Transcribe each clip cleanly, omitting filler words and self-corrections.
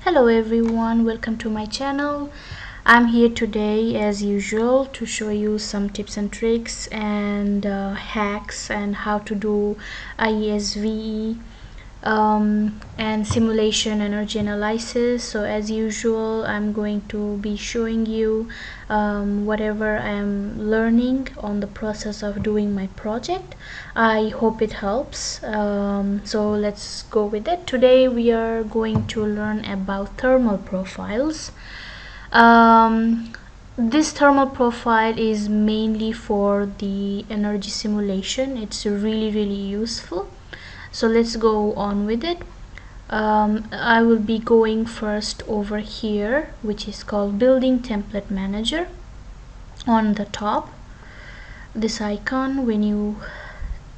Hello everyone, welcome to my channel. I'm here today as usual to show you some tips and tricks and hacks and how to do IES VE and simulation energy analysis. So as usual, I'm going to be showing you whatever I am learning on the process of doing my project. I hope it helps. So let's go with it. Today we are going to learn about thermal profiles. This thermal profile is mainly for the energy simulation. It's really useful. So let's go on with it. I will be going first over here, which is called building template manager. On the top, this icon, when you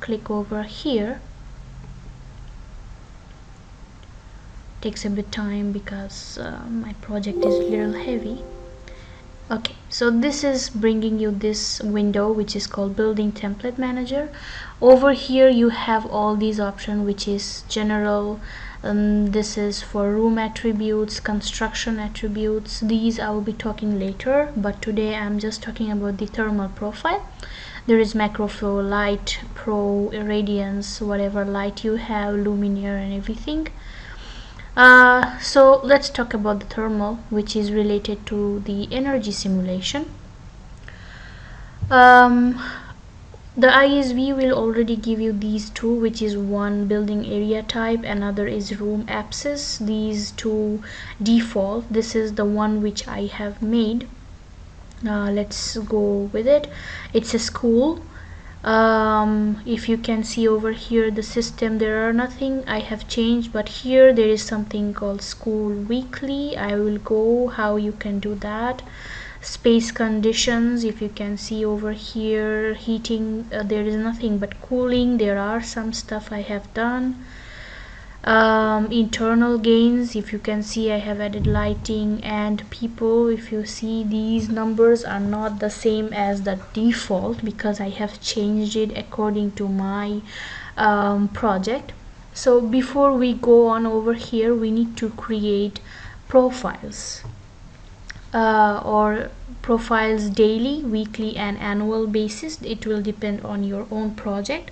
click over here, takes a bit time because my project is a little heavy. Okay, so this is bringing you this window which is called building template manager. Over here you have all these options, which is general. This is for room attributes, construction attributes. These I will be talking later, but today I'm just talking about the thermal profile. There is macro flow, light, pro, radiance, whatever light you have, luminaire and everything. So let's talk about the thermal, which is related to the energy simulation. The IESve will already give you these two, which is one building area type, another is room axis. These two default. This is the one which I have made. Let's go with it. It's a school. If you can see over here the system, there are nothing I have changed, but here there is something called school weekly. I will go how you can do that. Space conditions, if you can see over here, heating, there is nothing but cooling. There are some stuff I have done. Internal gains, if you can see, I have added lighting and people. If you see, these numbers are not the same as the default because I have changed it according to my project. So before we go on over here, we need to create profiles or profiles daily, weekly and annual basis. It will depend on your own project.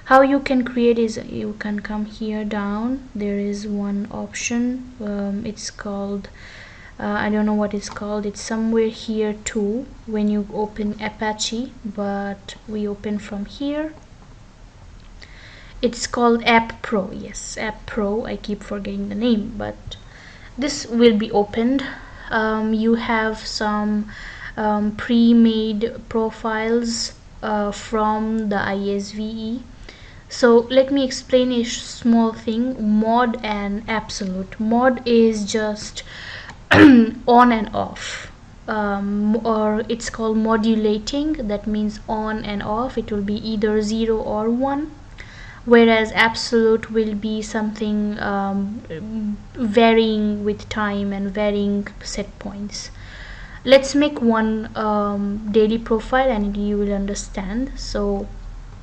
How you can create is you can come here down. There is one option, it's called I don't know what it's called. It's somewhere here too when you open Apache, but we open from here. It's called App Pro. Yes, App Pro. I keep forgetting the name, but this will be opened. You have some pre-made profiles from the IESve. So let me explain a small thing. Mod and absolute. Mod is just on and off, or it's called modulating. That means on and off. It will be either 0 or 1, whereas absolute will be something varying with time and varying set points. Let's make one daily profile and you will understand. So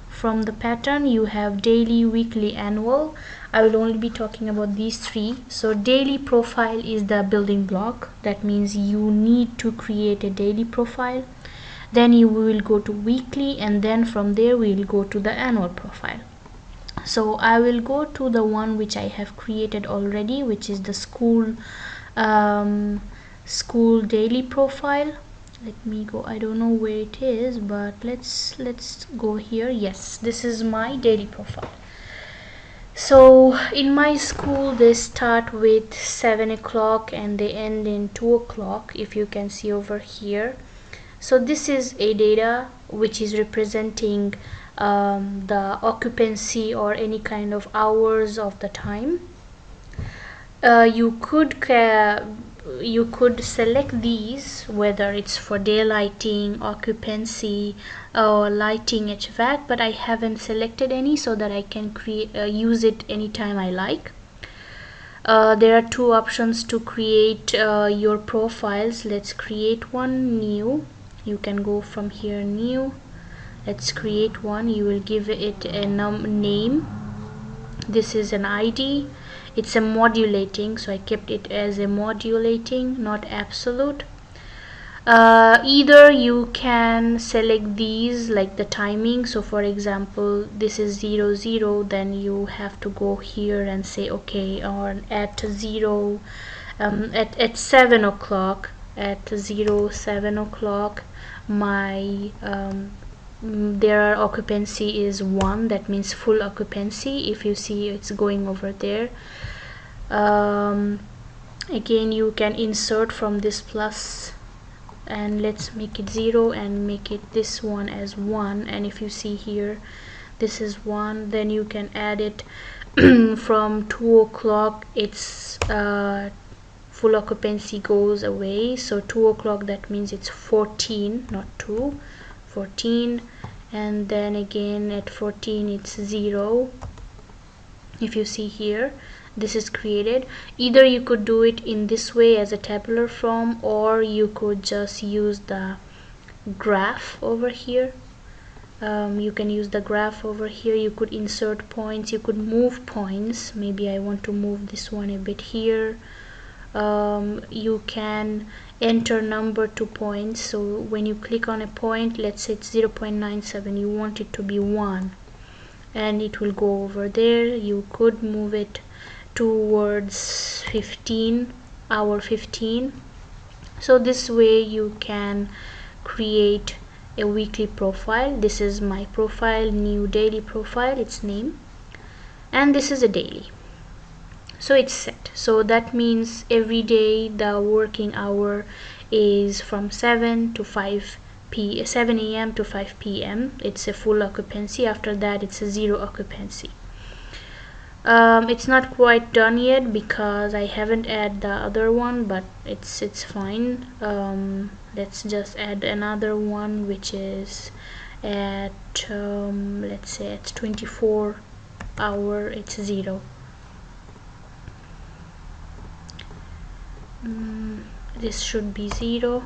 from the pattern, you have daily, weekly, annual. I will only be talking about these three. So daily profile is the building block. That means you need to create a daily profile. Then you will go to weekly, and then from there we will go to the annual profile. So I will go to the one which I have created already, which is the school daily profile. Let me go. I don't know where it is, but let's go here. Yes, this is my daily profile. So in my school, they start with 7 o'clock and they end in 2 o'clock, if you can see over here. So this is a data which is representing the occupancy or any kind of hours of the time. You could select these, whether it's for daylighting, occupancy, or lighting, HVAC, but I haven't selected any so that I can use it anytime I like. There are two options to create your profiles. Let's create one, new. You can go from here, new. Let's create one. You will give it a name. This is an ID. it's a modulating, so I kept it as a modulating, not absolute. Either you can select these like the timing, so for example this is 00, then you have to go here and say okay, or at 0 at 7 o'clock, at 7 o'clock my their occupancy is 1, that means full occupancy. If you see, it's going over there. Again, you can insert from this plus, and let's make it 0 and make it this one as 1, and if you see here this is 1, then you can add it from 2 o'clock it's full occupancy goes away, so 2 o'clock, that means it's 14, not 2, 14, and then again at 14 it's 0. If you see here, this is created. Either you could do it in this way as a tabular form, or you could just use the graph over here. You can use the graph over here. You could insert points, you could move points. Maybe I want to move this one a bit here. You can enter number to points, so when you click on a point, let's say it's 0.97, you want it to be 1, and it will go over there. You could move it towards 15, hour 15. So this way you can create a weekly profile. This is my profile, new daily profile, its name, and this is a daily, so it's set. So that means every day the working hour is from 7 a.m. to 5 p.m. It's a full occupancy. After that it's a 0 occupancy. It's not quite done yet because I haven't added the other one, but it's fine. Let's just add another one, which is at let's say at 24 hour it's 0. This should be 0.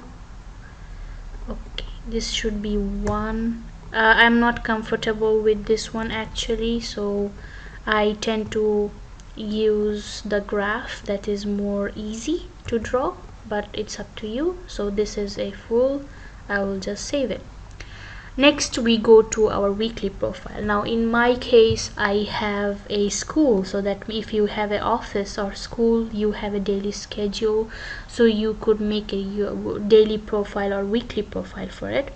Okay, this should be 1. I'm not comfortable with this one actually, so I tend to use the graph, that is more easy to draw, but it's up to you. So this is a full, I will just save it. Next we go to our weekly profile. Now in my case I have a school, so that if you have an office or school, you have a daily schedule, so you could make a daily profile or weekly profile for it.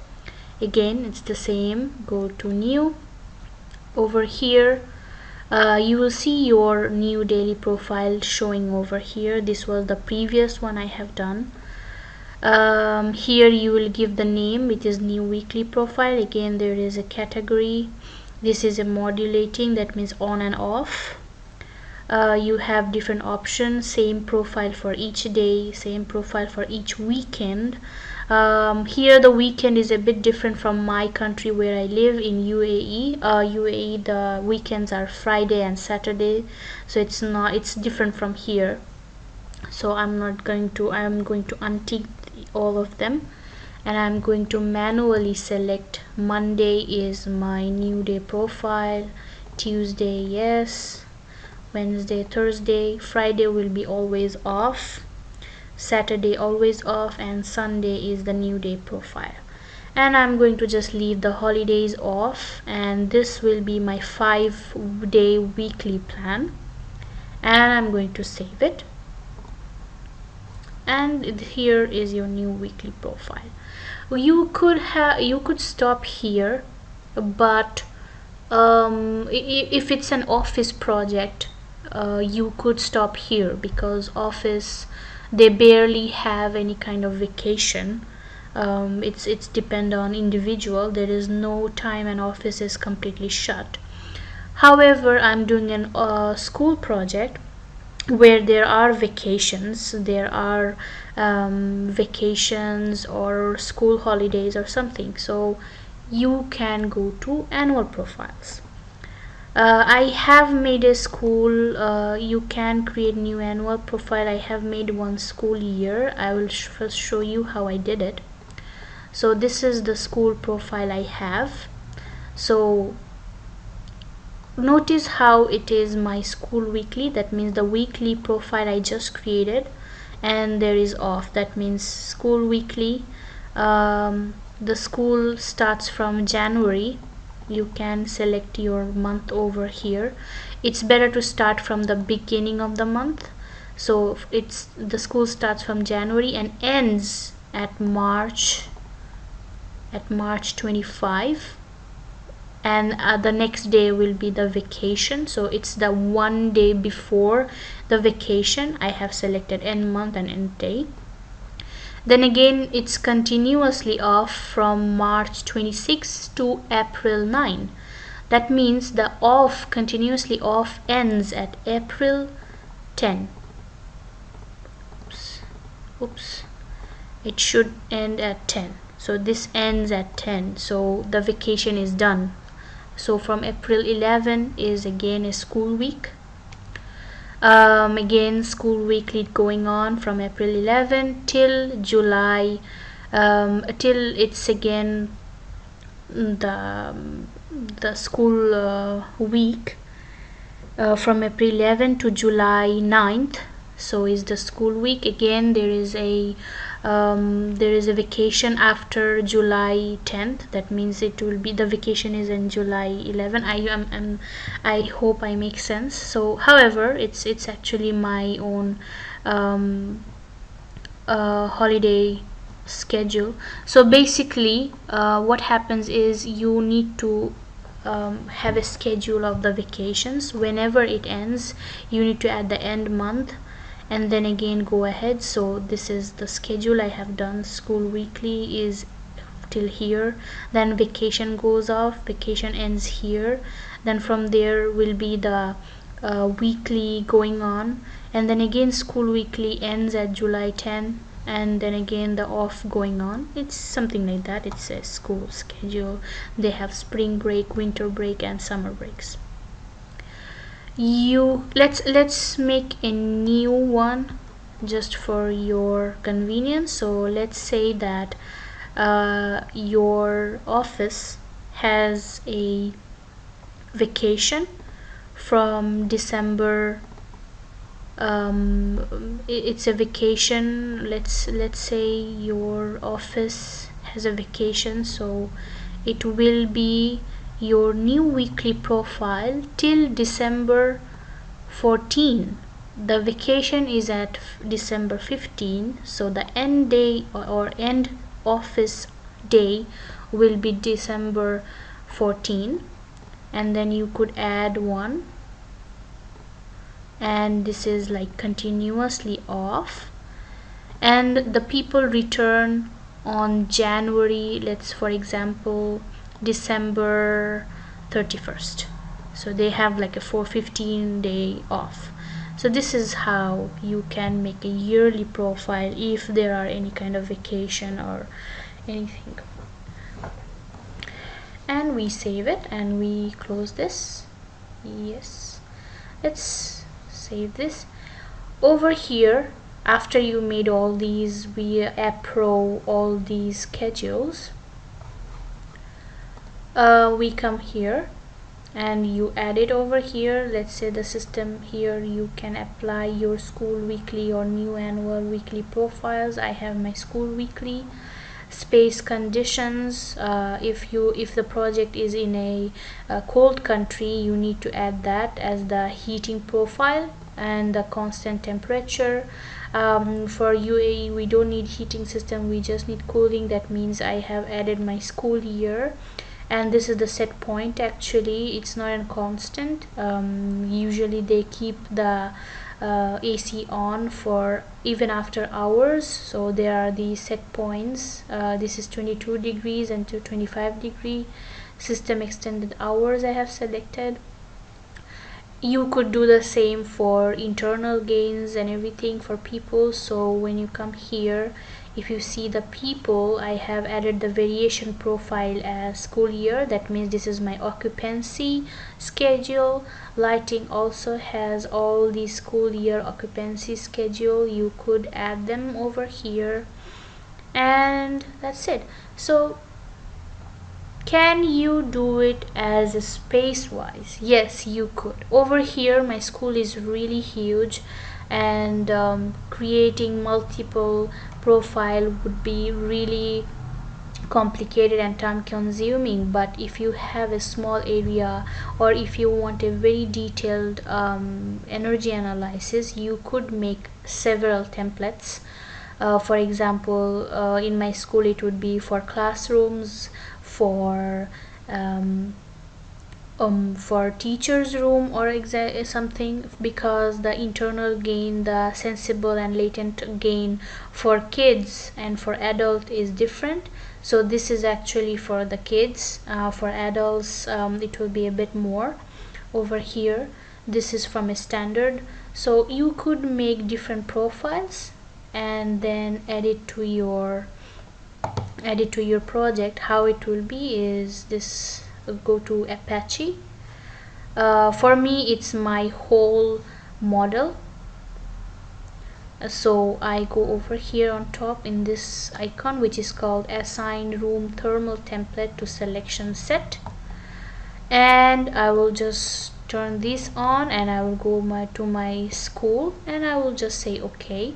Again, it's the same. Go to new. Over here you will see your new daily profile showing over here. This was the previous one I have done. Here you will give the name, which is new weekly profile. Again, there is a category. This is a modulating, that means on and off. You have different options, same profile for each day, same profile for each weekend. Here the weekend is a bit different from my country where I live in UAE. UAE, the weekends are Friday and Saturday, so it's different from here. So I'm going to untick all of them, and I'm going to manually select Monday is my new day profile, Tuesday yes, Wednesday, Thursday, Friday will be always off, Saturday always off, and Sunday is the new day profile. And I'm going to just leave the holidays off, and this will be my 5-day weekly plan, and I'm going to save it. And here is your new weekly profile. You could stop here, but if it's an office project, you could stop here, because office, they barely have any kind of vacation. It's depend on individual. There is no time and office is completely shut. However, I'm doing an school project where there are vacations, vacations or school holidays or something, so you can go to annual profiles. I have made a school. You can create new annual profile. I have made one school year. I will first show you how I did it. So this is the school profile I have. So notice how it is my school weekly, that means the weekly profile I just created, and there is off, that means school weekly. The school starts from January. You can select your month over here. It's better to start from the beginning of the month, so it's the school starts from January and ends at March 25, and the next day will be the vacation, so it's the one day before the vacation. I have selected end month and end day. Then again it's continuously off from March 26 to April 9. That means the off, continuously off, ends at April 10. Oops, it should end at 10, so this ends at 10, so the vacation is done. So from April 11 is again a school week. Again school weekly going on from April 11 till July, till it's again the school week from April 11 to July 9th. So is the school week. Again there is a vacation after July 10th. That means it will be, the vacation is in July 11. I hope I make sense. So however, it's actually my own holiday schedule. So basically what happens is you need to have a schedule of the vacations. Whenever it ends, you need to add the end month and then again go ahead. So this is the schedule I have done. School weekly is till here, then vacation goes off, vacation ends here, then from there will be the weekly going on, and then again school weekly ends at July 10, and then again the off going on. It's something like that. It's a school schedule. They have spring break, winter break, and summer breaks. Let's make a new one just for your convenience. So let's say that your office has a vacation from December. It's a vacation. Let's say your office has a vacation, so it will be your new weekly profile till December 14. The vacation is at December 15, so the end day or end office day will be December 14, and then you could add one, and this is like continuously off, and the people return on January, let's for example December 31st, so they have like a 415 day off. So this is how you can make a yearly profile if there are any kind of vacation or anything. And we save it and we close this. Yes, let's save this. Over here, after you made all these via Appro, all these schedules, we come here and you add it over here. Let's say the system here, you can apply your school weekly or new annual weekly profiles. I have my school weekly. Space conditions, if the project is in a cold country, you need to add that as the heating profile, and the constant temperature. For UAE we don't need heating system, we just need cooling. That means I have added my school year, and this is the set point. Actually it's not a constant. Usually they keep the AC on for even after hours, so there are these set points. This is 22 degrees and to 25 degree. System extended hours I have selected. You could do the same for internal gains and everything for people. So when you come here, if you see the people, I have added the variation profile as school year. That means this is my occupancy schedule. Lighting also has all the school year occupancy schedule. You could add them over here, and that's it. So Can you do it as a space wise? Yes, you could. Over here my school is really huge, and creating multiple profile would be really complicated and time consuming. But if you have a small area, or if you want a very detailed energy analysis, you could make several templates. For example, in my school it would be for classrooms, for for teacher's room or something, because the internal gain, the sensible and latent gain for kids and for adult is different. So this is actually for the kids. For adults, it will be a bit more. Over here this is from a standard. So you could make different profiles and then add it to your project. How it will be is this: go to Apache. For me it's my whole model. So I go over here on top in this icon, which is called assign room thermal template to selection set, and I will just turn this on, and I will go to my school, and I will just say okay.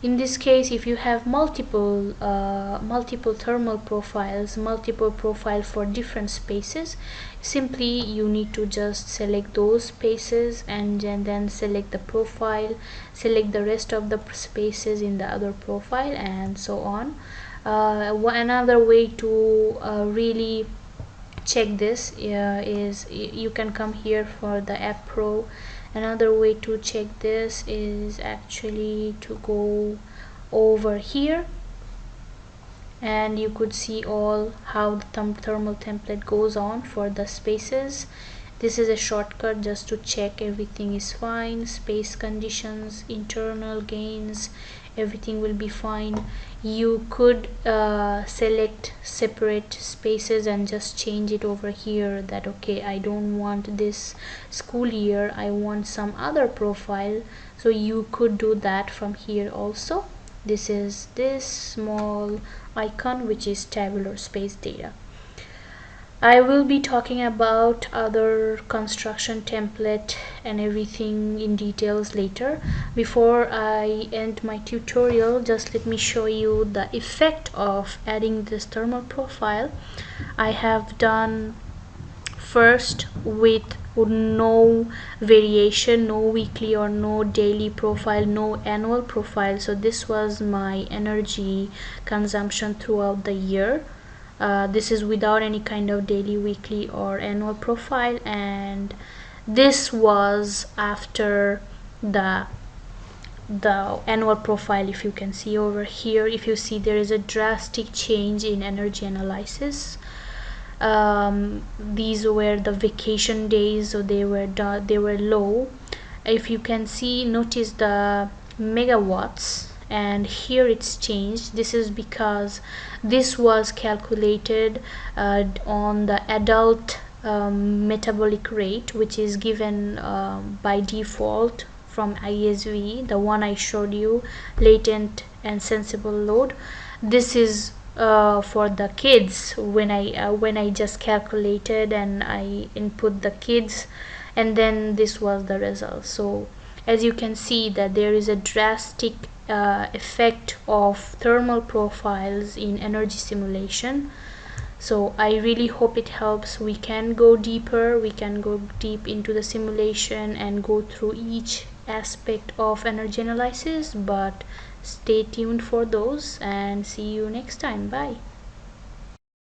In this case, if you have multiple thermal profiles, multiple profile for different spaces, simply you need to just select those spaces and then select the profile, select the rest of the spaces in the other profile, and so on. Another way to really check this is you can come here for the app pro. Another way to check this is actually to go over here, and you could see all how the thermal template goes on for the spaces. This is a shortcut just to check everything is fine. Space conditions, internal gains, everything will be fine. You could select separate spaces and just change it over here, that okay, I don't want this school year, I want some other profile. So you could do that from here also. This is this small icon, which is tabular space data. I will be talking about other construction template and everything in details later. Before I end my tutorial, just let me show you the effect of adding this thermal profile. I have done first with no variation, no weekly or no daily profile, no annual profile. So this was my energy consumption throughout the year. This is without any kind of daily, weekly or annual profile, and this was after the annual profile. If you can see over here, if you see, there is a drastic change in energy analysis. These were the vacation days, so they were low. If you can see, notice the megawatts, and here it's changed. This is because this was calculated on the adult metabolic rate, which is given by default from IES VE, the one I showed you, latent and sensible load. This is for the kids. When I just calculated and I input the kids, and then this was the result. So as you can see that there is a drastic effect of thermal profiles in energy simulation. So I really hope it helps. We can go deeper, we can go deep into the simulation and go through each aspect of energy analysis, but stay tuned for those, and see you next time. Bye.